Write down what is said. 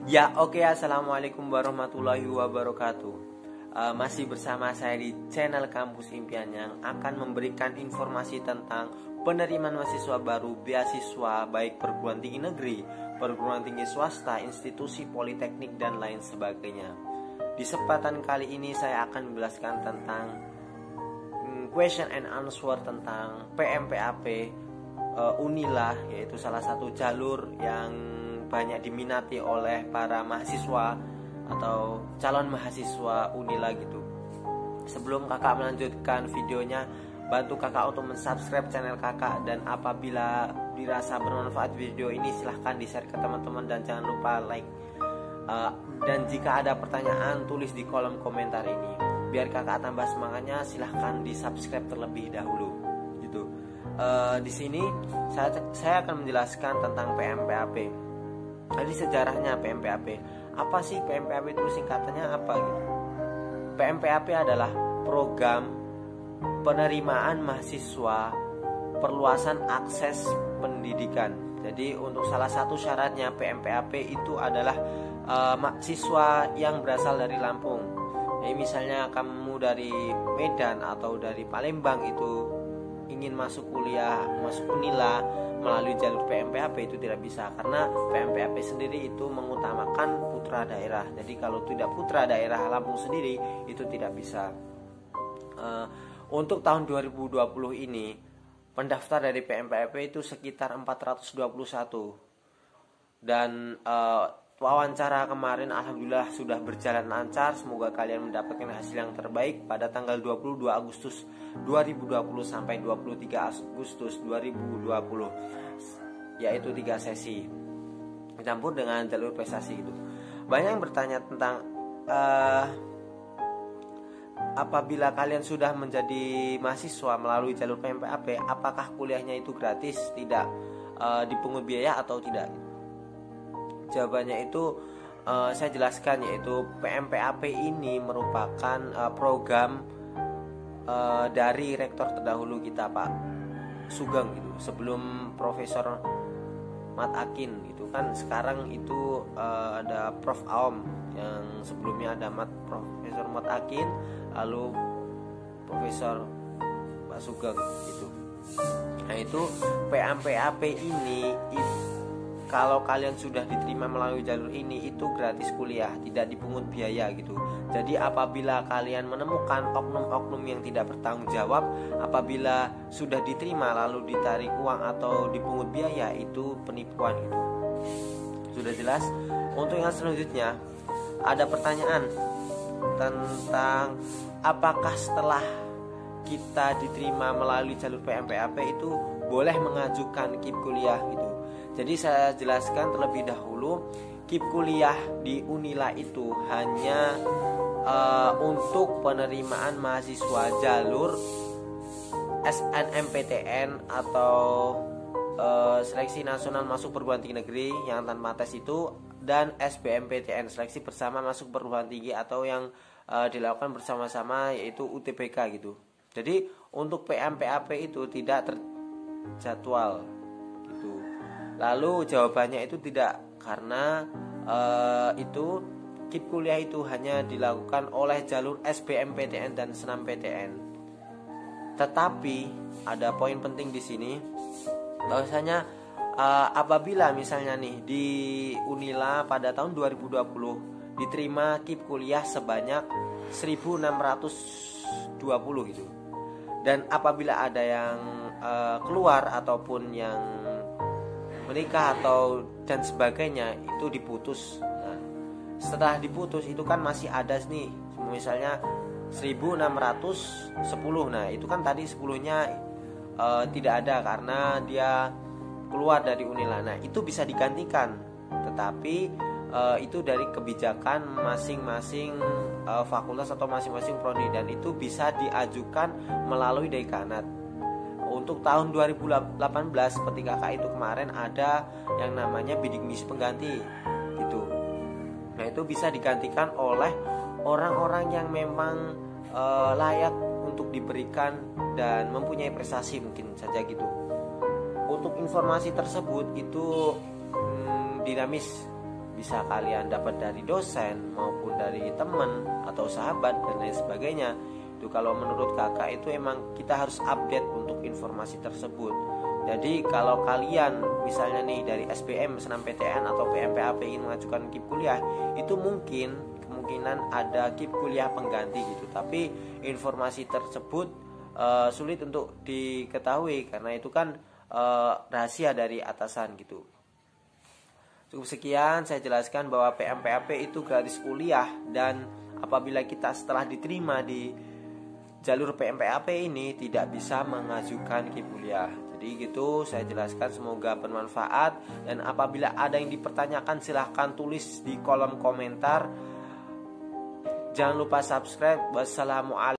Ya, oke, assalamualaikum warahmatullahi wabarakatuh. Masih bersama saya di channel Kampus Impian yang akan memberikan informasi tentang penerimaan mahasiswa baru, beasiswa baik perguruan tinggi negeri, perguruan tinggi swasta, institusi politeknik dan lain sebagainya. Di kesempatan kali ini saya akan menjelaskan tentang question and answer tentang PMPAP Unila, yaitu salah satu jalur yang banyak diminati oleh para mahasiswa atau calon mahasiswa Unila gitu. Sebelum kakak melanjutkan videonya, bantu kakak untuk mensubscribe channel kakak, dan apabila dirasa bermanfaat video ini silahkan di share ke teman-teman dan jangan lupa like. Dan jika ada pertanyaan tulis di kolom komentar ini. Biar kakak tambah semangatnya, silahkan di subscribe terlebih dahulu gitu. Di sini saya akan menjelaskan tentang PMPAP. Jadi sejarahnya PMPAP. Apa sih PMPAP itu, singkatannya apa gitu? PMPAP adalah program penerimaan mahasiswa perluasan akses pendidikan. Jadi untuk salah satu syaratnya PMPAP itu adalah mahasiswa yang berasal dari Lampung. Jadi misalnya kamu dari Medan atau dari Palembang itu ingin masuk kuliah, masuk Unila melalui jalur PMPAP itu tidak bisa, karena PMPAP sendiri itu mengutamakan putra daerah. Jadi kalau tidak putra daerah Lampung sendiri itu tidak bisa. Untuk tahun 2020 ini pendaftar dari PMPAP itu sekitar 421, dan wawancara kemarin alhamdulillah sudah berjalan lancar. Semoga kalian mendapatkan hasil yang terbaik pada tanggal 22 Agustus 2020 sampai 23 Agustus 2020, yaitu 3 sesi campur dengan jalur prestasi itu. Banyak yang bertanya tentang apabila kalian sudah menjadi mahasiswa melalui jalur PMPAP, apakah kuliahnya itu gratis, tidak dipungut biaya atau tidak? Jawabannya itu saya jelaskan, yaitu PMPAP ini merupakan program dari rektor terdahulu kita, Pak Sugeng gitu. Sebelum Profesor Mat Akin gitu kan, sekarang itu ada Prof Aom, yang sebelumnya ada Profesor Mat Akin, lalu Profesor Pak Sugeng gitu. Nah itu PMPAP ini kalau kalian sudah diterima melalui jalur ini itu gratis kuliah, tidak dipungut biaya gitu. Jadi apabila kalian menemukan oknum-oknum yang tidak bertanggung jawab, apabila sudah diterima lalu ditarik uang atau dipungut biaya, itu penipuan gitu. Sudah jelas? Untuk yang selanjutnya ada pertanyaan tentang apakah setelah kita diterima melalui jalur PMPAP itu boleh mengajukan KIP kuliah gitu. Jadi saya jelaskan terlebih dahulu, KIP kuliah di Unila itu hanya untuk penerimaan mahasiswa jalur SNMPTN atau seleksi nasional masuk perguruan tinggi negeri yang tanpa tes itu, dan SBMPTN seleksi bersama masuk perguruan tinggi atau yang dilakukan bersama-sama, yaitu UTBK gitu. Jadi untuk PMPAP itu tidak terjadwal gitu. Lalu jawabannya itu tidak, karena itu KIP kuliah itu hanya dilakukan oleh jalur SBMPTN dan SNMPTN. Tetapi ada poin penting di sini, bahwasanya apabila misalnya nih di Unila pada tahun 2020 diterima KIP kuliah sebanyak 1620 gitu, dan apabila ada yang keluar ataupun yang menikah atau dan sebagainya itu diputus. Nah, setelah diputus itu kan masih ada nih, misalnya 1610. Nah, itu kan tadi 10-nya tidak ada karena dia keluar dari Unila. Nah, itu bisa digantikan. Tetapi itu dari kebijakan masing-masing fakultas atau masing-masing prodi, dan itu bisa diajukan melalui dekanat. Untuk tahun 2018 seperti kakak itu kemarin ada yang namanya bidik misi pengganti gitu. Nah itu bisa digantikan oleh orang-orang yang memang layak untuk diberikan dan mempunyai prestasi mungkin saja gitu. Untuk informasi tersebut itu dinamis bisa kalian dapat dari dosen maupun dari teman atau sahabat dan lain sebagainya. Itu kalau menurut kakak itu emang kita harus update untuk informasi tersebut. Jadi kalau kalian misalnya nih dari SBM, SNMPTN atau PMPAP ingin mengajukan KIP kuliah, itu kemungkinan ada KIP kuliah pengganti gitu. Tapi informasi tersebut sulit untuk diketahui karena itu kan rahasia dari atasan gitu. Cukup sekian saya jelaskan bahwa PMPAP itu gratis kuliah, dan apabila kita setelah diterima di jalur PMPAP ini tidak bisa mengajukan KIP kuliah. Jadi gitu saya jelaskan, semoga bermanfaat, dan apabila ada yang dipertanyakan silahkan tulis di kolom komentar. Jangan lupa subscribe. Wassalamualaikum.